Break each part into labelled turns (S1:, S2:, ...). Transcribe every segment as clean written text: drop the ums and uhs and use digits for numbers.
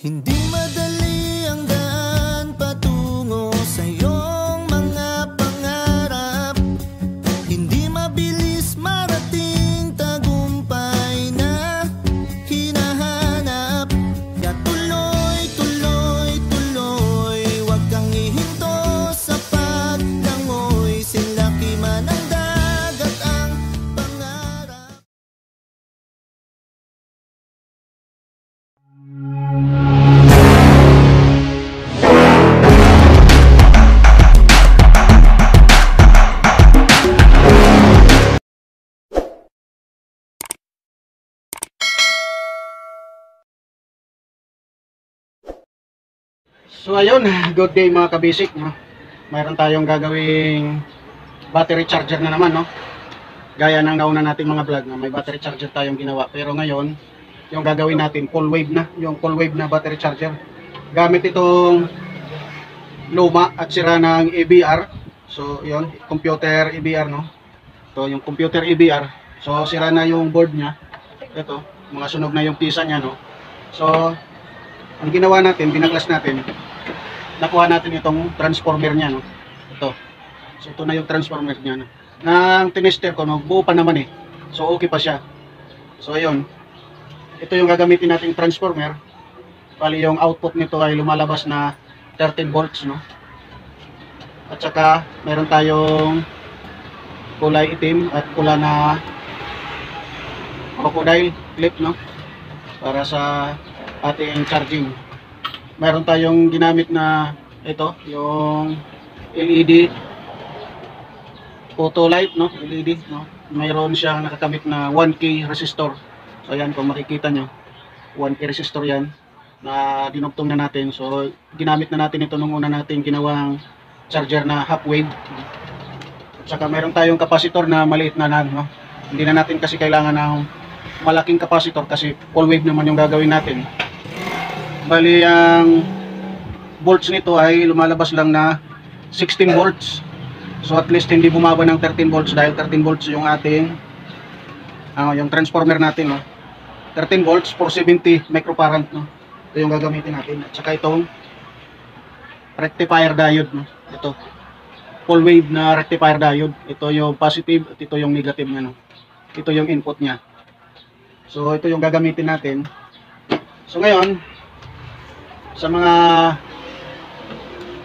S1: Hindi madali ang daan patungo sa iyong mga pangarap. Hindi mabilis marating tagumpay na hinahanap. Kaya tuloy, tuloy, tuloy, huwag kang hihinto sa paglangoy. Silaki man ang dagat ang pangarap.
S2: So ayun, good day mga kabisik, no? Mayroon tayong gagawing battery charger na naman, no? Gaya ng nauna nating mga vlog, no? May battery charger tayong ginawa. Pero ngayon, yung gagawin natin, full wave na. Yung full wave na battery charger. Gamit itong luma at sira ng EBR. So yun, computer EBR, no? Ito yung computer EBR. So sira na yung board niya. Ito, mga sunog na yung pisa niya, no? So ang ginawa natin, binaklas natin, nakuha natin itong transformer niya, no? Ito. So ito na yung transformer niya, no? Nang tinester ko, no, buo pa naman eh. So okay pa siya. So ayun. Ito yung gagamitin nating transformer. Bali yung output nito ay lumalabas na 13 volts, no? At saka meron tayong kulay itim at pula na crocodile clip, no? Para sa ating charging. Meron tayong ginamit na ito, yung LED photo light, no? LED, no? Mayroon siyang nakakamit na 1K resistor. So ayan, kung makikita nyo, 1K resistor yan na dinugtong na natin. So ginamit na natin ito nung una natin ginawang charger na half wave. At saka meron tayong capacitor na maliit na lang, no? Hindi na natin kasi kailangan ng malaking capacitor kasi full wave naman yung gagawin natin. Bali ang volts nito ay lumalabas lang na 16 volts. So at least hindi bumaba ng 13 volts dahil 13 volts yung ating yung transformer natin, no? 13 volts 470 microfarad, no? Ito yung gagamitin natin. At saka itong rectifier diode, no? Ito full wave na rectifier diode. Ito yung positive at ito yung negative niya, no? Ito yung input niya. So ito yung gagamitin natin. So ngayon, sa mga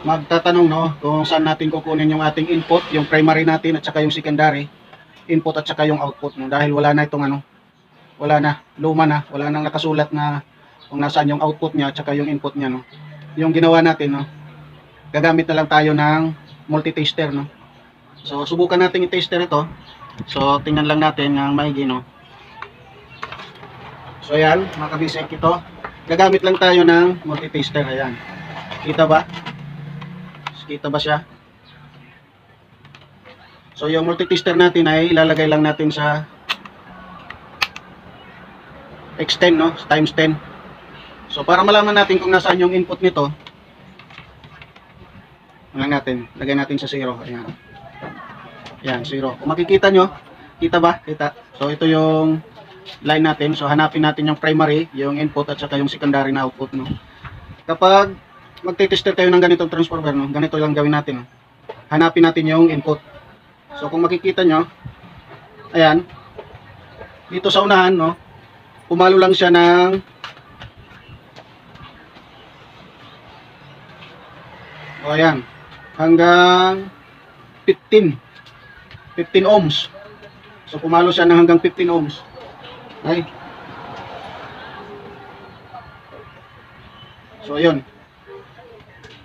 S2: magtatanong, no, kung saan natin kukunin yung ating input, yung primary natin at saka yung secondary input at saka yung output, no, dahil wala na itong wala na, luma na, wala nang nakasulat na kung nasaan yung output niya at saka yung input niya, no. Yung ginawa natin, no, gagamit na lang tayo ng multi-tester, no. So subukan natin i-tester ito. So tingnan lang natin ng maigi, no. So ayan, mga kabisik, ito gagamit lang tayo ng multi-tester. Ayan, kita ba? Kita ba siya? So yung multi-tester natin ay ilalagay lang natin sa X10, no? Times 10. So para malaman natin kung nasaan yung input nito, lang natin, lagay natin sa 0. Ayan. Ayan, 0. Kung makikita nyo, kita ba? Kita. So ito yung line natin. So hanapin natin yung primary, yung input at saka yung secondary na output, no. Kapag magte-tester tayo ng ganitong transformer, no, ganito lang gawin natin, no. Hanapin natin yung input. So kung makikita nyo, ayan, dito sa unahan, no, pumalo lang siya ng ayan, hanggang 15 ohms. So pumalo siya ng hanggang 15 ohms. Ay. So ayun.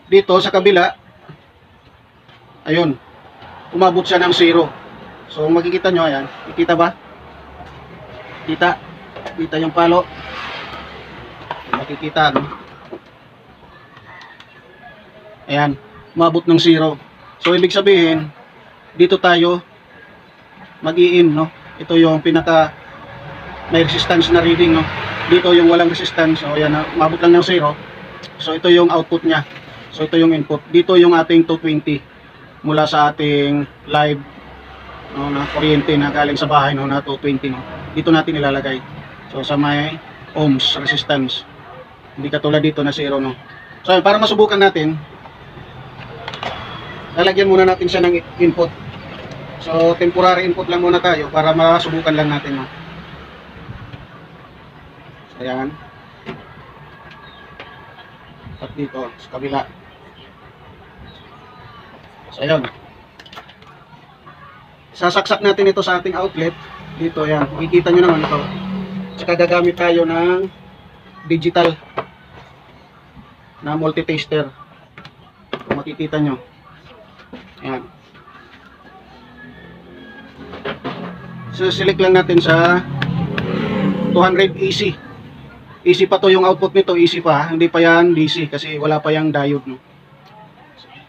S2: Dito sa kabila, ayun, umabot siya ng 0. So makikita nyo, ayan, ikita ba? Kita yung palo. Makikita, no? Ayan, umabot ng 0. So ibig sabihin, dito tayo mag-i-in, no? Ito yung pinaka may resistance na reading, no? Dito yung walang resistance. So ayan, umabot lang ng 0. So ito yung output niya. So ito yung input. Dito yung ating 220 mula sa ating live, no, na kuryente na galing sa bahay, no, na 220, no. Dito natin ilalagay. So sa may ohms resistance. Hindi katulad dito na 0, no. So ayun, para masubukan natin, lalagyan muna natin siya ng input. So temporary input lang muna tayo para masubukan lang natin, no. So ayan. At dito sa kabila. So ayun. Sasaksak natin ito sa ating outlet. Dito, ayan. Makikita nyo naman ito. Tsaka gagamit tayo ng digital na multi-taster. Kung makikita nyo. Ayan. So, select lang natin sa 200 AC. AC pa to yung output nito. AC pa. Hindi pa yan DC kasi wala pa yung diode. No?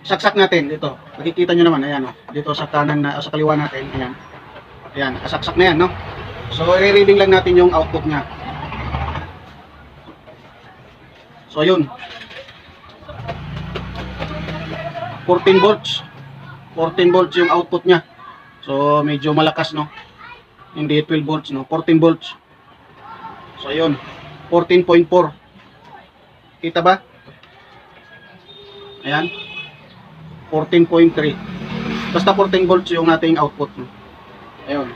S2: Saksak natin dito. Makikita nyo naman. Ayan. Oh. Dito sa kanan na, sa kaliwa natin. Ayan. Ayan. Saksak na yan. No? So, i-reading lang natin yung output nya. So, yun. 14 volts. 14 volts yung output nya. So, medyo malakas, no? Hindi 12 volts, no? 14 volts. So, yun. 14.4. Kita ba? Ayan. 14.3. Basta 14 volts yung ating output, no? Ayun.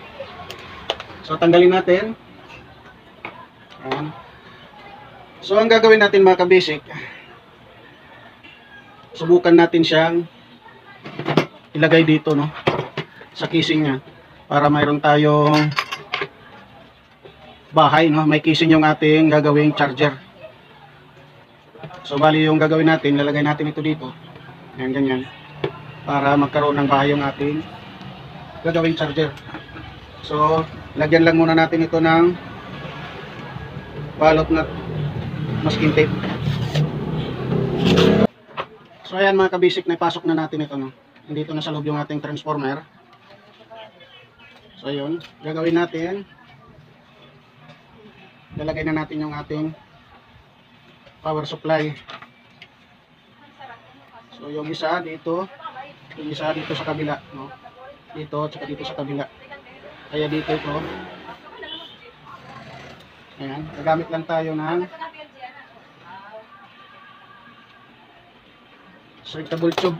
S2: So, tanggalin natin. Ayan. So, ang gagawin natin mga ka-basic, subukan natin siyang ilagay dito, no? Sa casing niya. Para mayroon tayong bahay, no? May casing yung ating gagawing charger. So, bali yung gagawin natin, lalagay natin ito dito. Ayan, ganyan. Para magkaroon ng bahay yung ating gagawing charger. So, lagyan lang muna natin ito ng balot na masking tape. So, ayan mga ka-basic, naipasok na natin ito, no? Dito na sa loob yung ating transformer. So, yun. Gagawin natin, lalagay na natin yung ating power supply. So, yung isa dito, yung isa dito sa kabila, no? Dito, tsaka dito sa kabila. Kaya dito ito. Ayan, gagamit lang tayo ng circuitable tube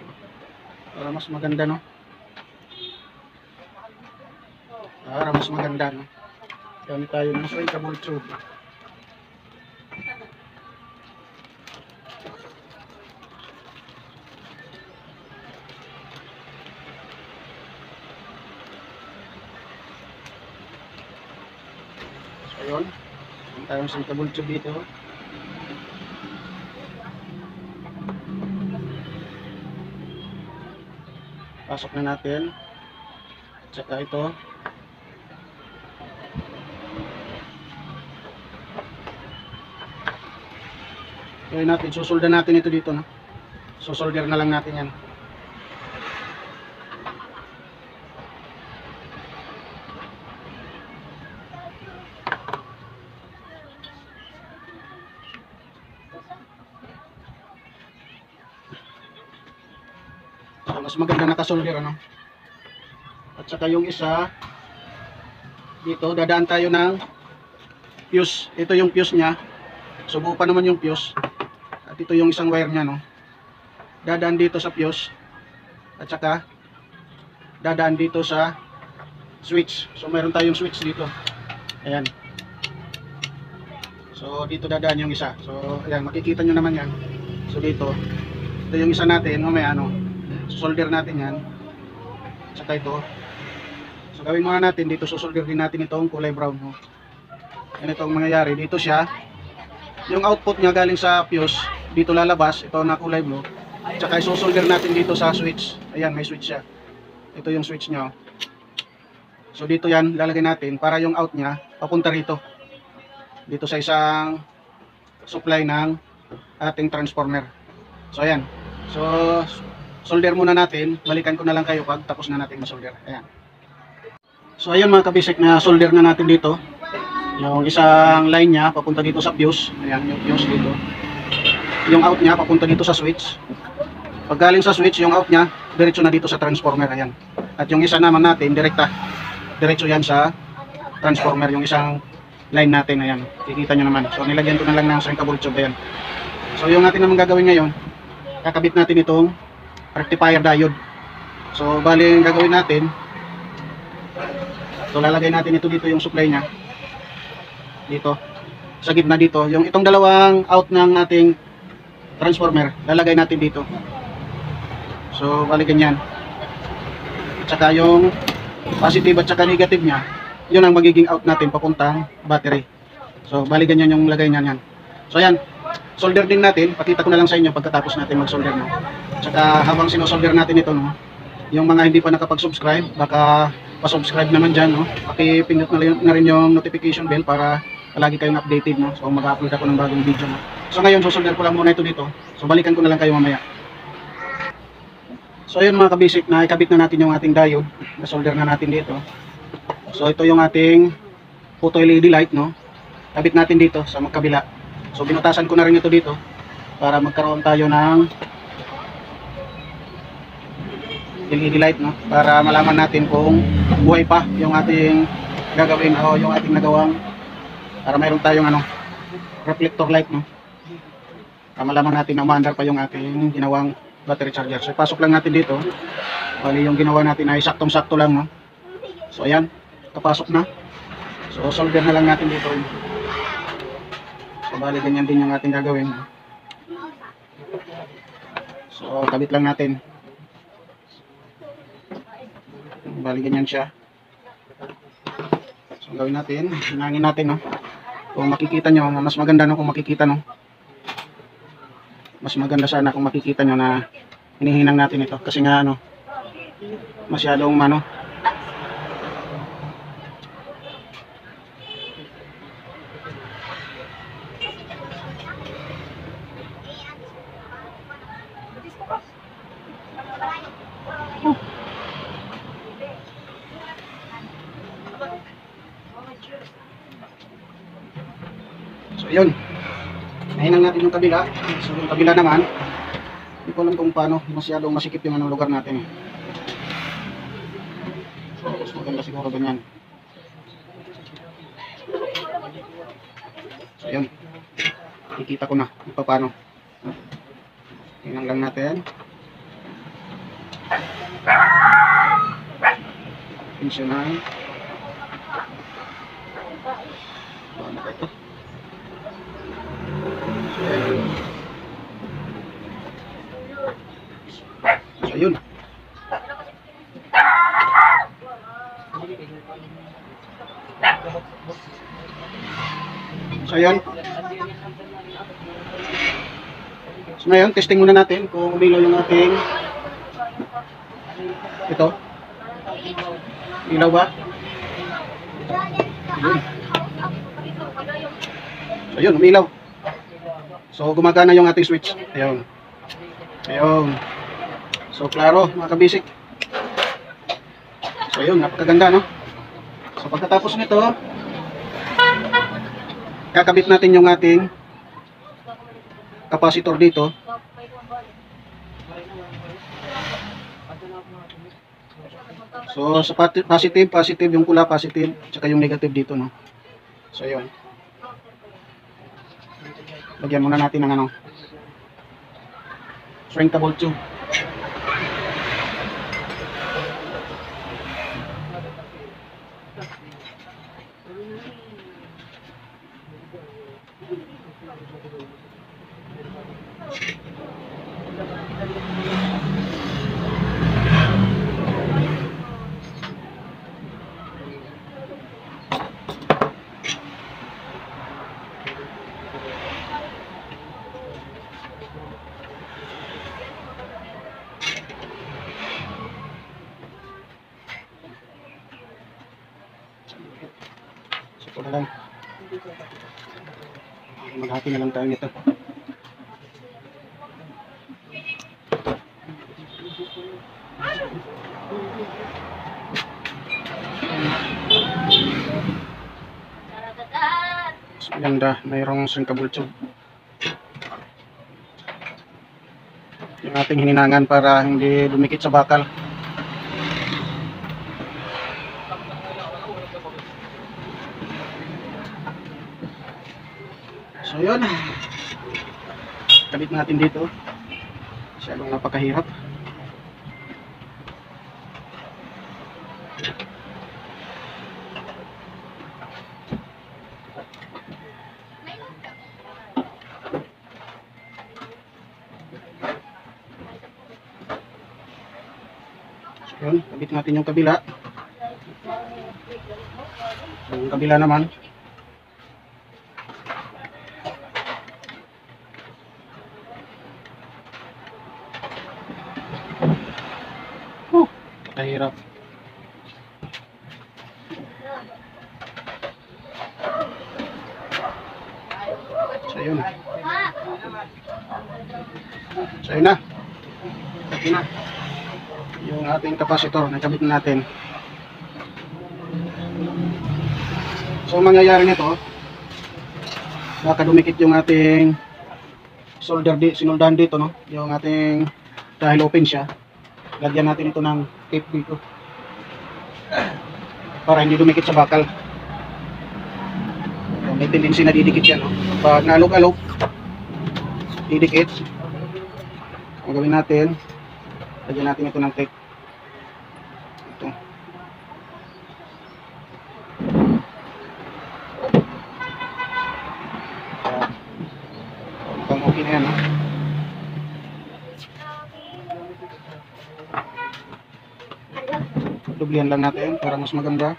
S2: para mas maganda, no? Para mas maganda, no? Gamit tayo ng circuitable tube. Ayun, ang tayong circuitable tube dito. Pasok na natin. Tsaka ito. Gawin natin, susolder natin ito dito, no? Susolder na lang natin yan. Mas maganda nakasolder, ano? At saka yung isa dito, dadaan tayo ng fuse. Ito yung fuse nya. Subo pa naman yung fuse. At ito yung isang wire nya, no? Dadaan dito sa fuse. At saka dadaan dito sa switch. So meron tayong switch dito. Ayan. So dito dadaan yung isa. So ayan, makikita nyo naman yan. So dito, ito yung isa natin, mamaya, ano? Solder natin yan. Saka ito. So gawin muna natin dito, susolder din natin itong kulay brown, no? Yan itong mangyayari. Dito siya, yung output niya galing sa fuse, dito lalabas, ito na kulay blue. Saka isusolder natin dito sa switch. Ayan, may switch siya. Ito yung switch niya. So dito yan, lalagay natin para yung out niya papunta rito. Dito sa isang supply ng ating transformer. So ayan. So solder muna natin, balikan ko na lang kayo pag tapos na natin masolder. Ayan. So ayun mga kabisik, na solder na natin dito. Yung isang line niya papunta dito sa fuse. Ayan, yung fuse dito. Yung out niya papunta dito sa switch. Pag galing sa switch, yung out niya diretso na dito sa transformer. Ayan. At yung isa naman natin, diretso yan sa transformer. Yung isang line natin. Ayan, kikita nyo naman. So nilagyan ko na lang ng shrinkable tube. Ayan. So yung atin naman gagawin ngayon, kakabit natin itong rectifier diode. So bali yung gagawin natin, so lalagay natin ito dito, yung supply nya dito sa gitna dito. Yung itong dalawang out ng ating transformer, lalagay natin dito. So bali ganyan. At saka yung positive at saka negative nya, yun ang magiging out natin papuntang battery. So bali ganyan yung lagay niyan yan. So ayan, solder din natin. Pakita ko na lang sa inyo pagkatapos natin mag-solder, no. At saka habang sino-solder natin ito, no, yung mga hindi pa nakapag-subscribe, baka pa-subscribe naman dyan, no. Pakipindot na rin yung notification bell para palagi kayong updated, no. So mag-upload ako ng bagong video, no. So ngayon, susolder ko lang muna ito dito. So balikan ko na lang kayo mamaya. So ayun mga kabisik, na ikabit na natin yung ating diode. Na-solder na natin dito. So ito yung ating photo LED light, no. Kabit natin dito sa magkabila. So binutasan ko na rin ito dito para magkaroon tayo ng LED light, no, para malaman natin kung buhay pa yung ating gagawin o yung ating nagawang, para mayroon tayong reflector light, no, para malaman natin na umaandar pa yung ating ginawang battery charger. So pasok lang natin dito. Bali yung ginawa natin ay saktong-sakto lang, no. So ayan, kapasok na. So solder na lang natin dito. So bali ganyan din yung ating gagawin. So kabit lang natin. Bali ganyan siya. So gawin natin, hinangin natin, no. Kung makikita nyo, mas maganda, no, kung makikita, no. Mas maganda sana kung makikita nyo na hinihinang natin ito. Kasi nga masyadong So yun, nahinang natin yung kabila. So yung kabila naman, hindi ko alam kung paano, masyadong masikip yung lugar natin. So mas maganda siguro ganyan. So yun, ikita ko na kung paano. Hinang lang natin. Tensionan. Paano ba ito? So yun. So yun. So ngayon, testing muna natin kung umilaw yung ating ito. Ilaw ba? Yun. So yun, umilaw. So gumagana yung ating switch. Ayun. Ayun. So klaro mga kabisik. So yun, napakaganda, no. So pagkatapos nito, kakabit natin yung ating capacitor dito. So sa positive yung pula, positive, tsaka yung negative dito, no. So yun. Lagyan muna natin ng shrinkable tube. Ito na lang. Maghati na lang tayo nito. Mas maganda, mayroong shrinkable tube. Yung ating hininangan para hindi dumikit sa bakal. yun. Kabit natin dito. Masyadong napakahirap. Yun, kabit natin yung kabila. Yung kabila naman. Kahirap. So yun. So yun na. Okay na. Yung ating capacitor, nakabit na natin. So ang mangyayari nito, nakadumikit yung ating sinuldahan dito, no? Yung ating, dahil open siya, lagyan natin ito ng tape dito para hindi dumikit sa bakal. So, may tendency na didikit yan, no? Pag nalog-alog, didikit. Ang gawin natin, lagyan natin ito ng tape. Ito. Mukhang okay na yan, no? Dublihan lang natin para mas maganda,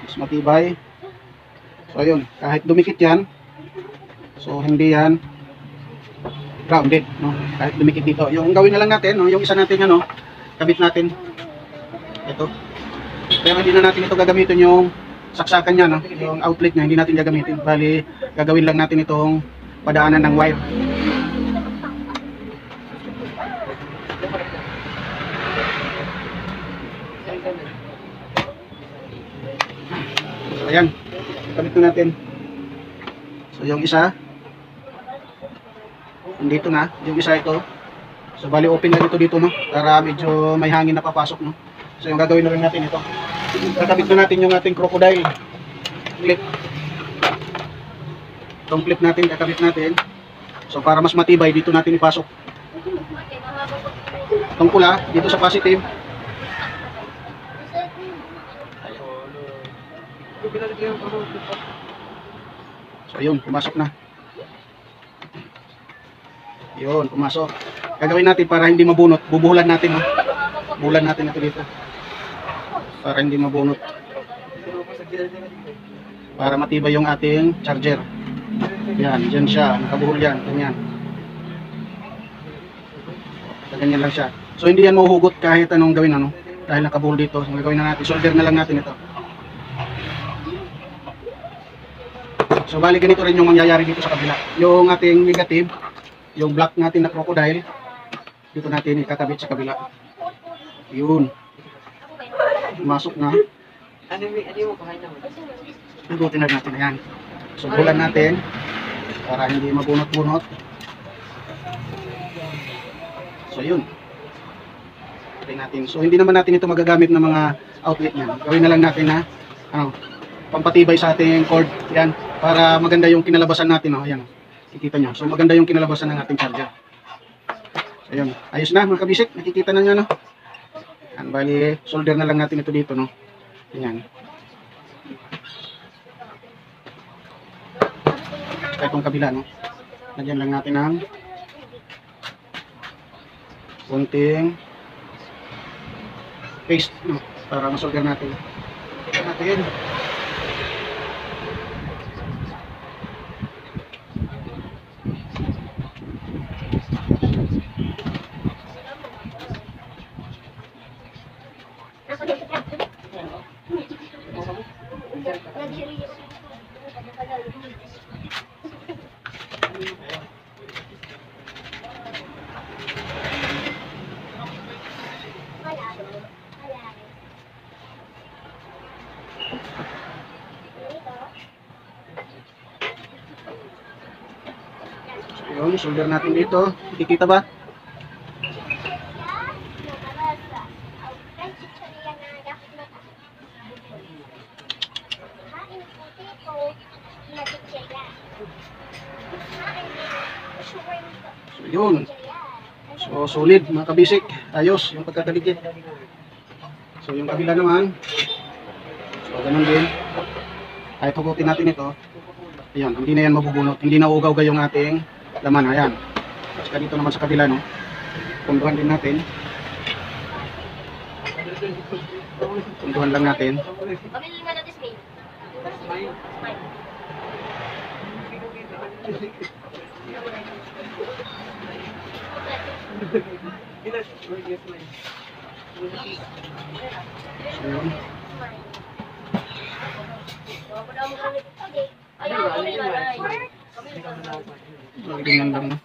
S2: mas matibay. So ayun, kahit dumikit yan, so hindi yan grounded, no? Kahit dumikit dito, yung gawin na lang natin, no? Yung isa natin, ano, kabit natin ito, pero hindi na natin ito gagamitin, yung saksakan niya, no? Yung outlet niya hindi natin gagamitin, bali gagawin lang natin itong padaanan ng wire. So ayan, kabit na natin. So yung isa dito na, yung isa ito. So bali open lang ito dito, no, para medyo may hangin na papasok, no. So yung gagawin na rin natin ito, kakabit na natin yung ating crocodile clip. Itong clip natin, kakabit natin. So para mas matibay, dito natin ipasok itong pula dito sa positive. So yun, pumasok na. Yun, pumasok. Gagawin natin para hindi mabunot, bubuhulan natin, no? Buhulan natin ito dito para hindi mabunot, para matibay yung ating charger. Yan, dyan siya, nakabuhol yan, ganyan. Ganyan lang siya. So hindi yan mahuhugot kahit anong gawin, ano, dahil nakabuhol dito. So gagawin na natin, solder na lang natin ito. So bali ganito rin yung mangyayari dito sa kabila. Yung ating negative, yung black natin na crocodile, dito natin ikakabit sa kabila. Yun. Masok na. Igutin na natin. Ayan. So bulan natin para hindi mabunot-bunot. So yun. Natin. So hindi naman natin ito magagamit ng mga outlet niyan. Gawin na lang natin na ano, pampatibay sa ating cord. Yan. Para maganda yung kinalabasan natin. Oh. Ayan. Kikita nyo. So maganda yung kinalabasan ng ating charger. So yun. Ayos na mga kabisik. Nakikita na nyo, no? Yan. Bali, solder na lang natin ito dito, no? Yan. Itong kabila, no? Lagyan lang natin ng kunting paste, no? Para masolder natin. Ito natin. Yun, solder natin dito. Kikita ba? So yun. So solid mga kabisik. Ayos yung pagkakaligid. So yung kabila naman. So ganun din. Ay pugutin natin ito. Ayan, hindi na yan mabubunot. Hindi na ugaw-ugaw yung ating laman. Ayan. Saka dito naman sa kabila, no? Punduhan din natin. Punduhan lang natin. So yun. Ganyan lang, no?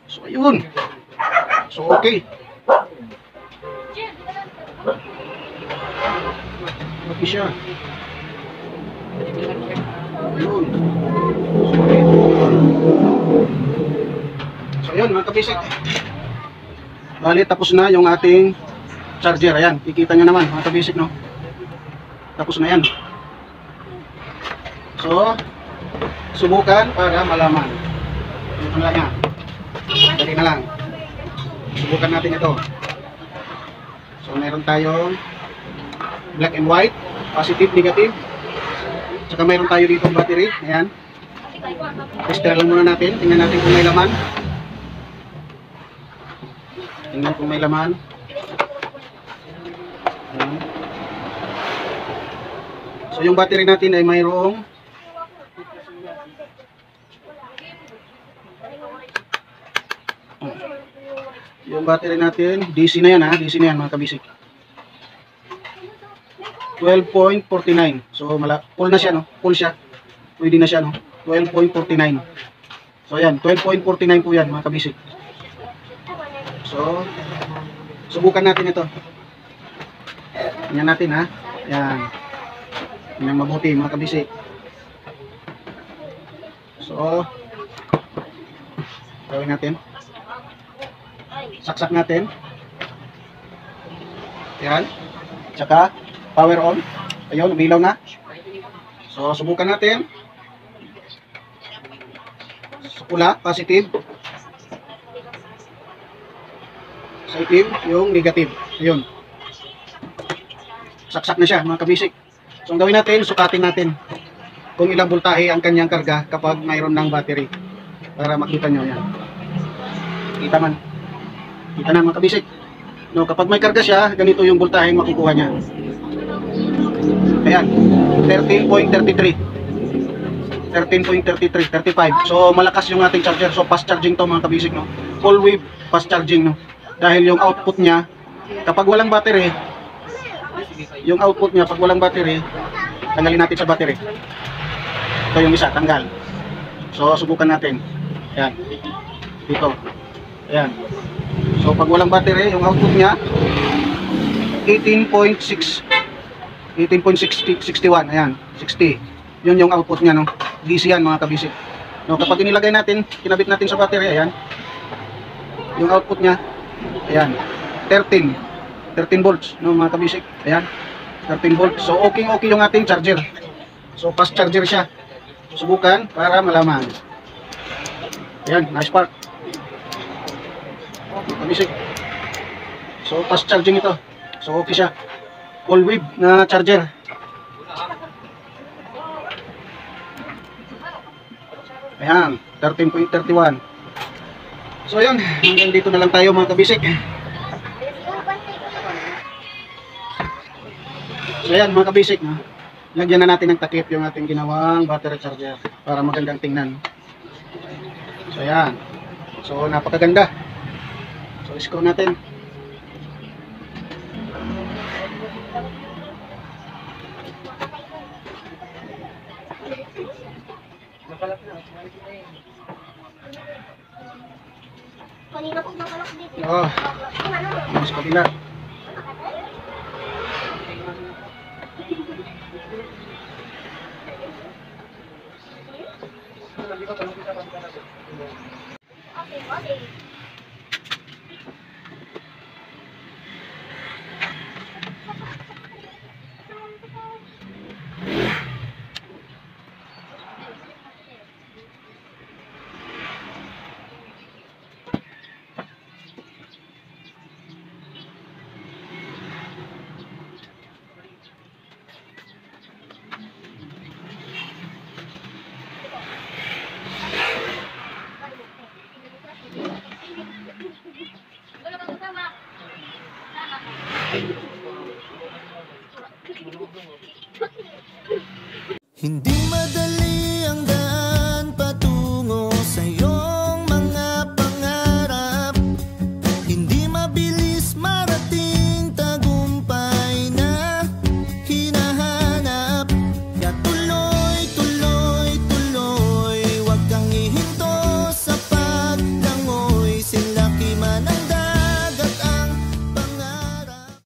S2: So ayun. So okay. Okay siya. Ayun. So ayun mga kabisik. Bali tapos na yung ating charger. Ayan, kikita nyo naman mga kabisik, no? Tapos na yan. So subukan para malaman. Ito na lang yan. Dali na lang. Subukan natin ito. So meron tayong black and white, positive, negative. Saka meron tayo dito battery. Ayan. Tester lang muna natin. Tingnan natin kung may laman. Tingnan kung may laman. Ayan. So yung battery natin ay mayroong yung battery natin, DC na yan ha, DC na yan mga kabisik. 12.49. So full na siya, no? Full siya. Pwede na siya, no? 12.49. So ayan, 12.49 po yan mga kabisik. So subukan natin ito. Tingnan natin ha. Ayan. Tingnan mabuti mga kabisik. So gawin natin. Saksak natin. Ayan. Tsaka power on. Ayun, umilaw na. So subukan natin. Sa pula, positive. Sa itim, yung negative. Ayun. Saksak na siya mga kabisik. So ang gawin natin, sukatin natin kung ilang voltahe ang kanyang karga kapag mayroon ng battery. Para makita nyo yan. Kita man. Kita na mga kabisik. No, kapag may karga siya, ganito yung voltahe makukuha niya. Ayan, 13.33. 13.33, 35. So malakas yung ating charger. So fast charging to mga kabisik, no. Full wave fast charging, no. Dahil yung output niya, kapag walang battery, yung output niya pag walang battery, tanggalin natin sa battery. Ito yung isa, tanggal. So subukan natin. Ayan. Dito. Ayan. So pag walang battery, yung output niya 18.6 18.61, ayan, 60. Yun yung output niya, no. DC yan mga kabisik. No, kapag inilagay natin, kinabit natin sa battery, ayan. Yung output niya, ayan, 13 volts, no mga kabisik. Ayan, 13 volts. So okay yung ating charger. So fast charger siya. Subukan para malaman. Ayan, nice part. Kabisik. So fast charging ito. So okay siya. Full wave na charger. Ayan, 13.31. So ayun, hanggang dito na lang tayo mga kabisik. So ayan mga kabisik, no? Lagyan na natin ng takip yung ating ginawang battery charger para magandang tingnan. So ayan. So napakaganda. So screw natin. Oh, mas kabila.
S1: Hindi madali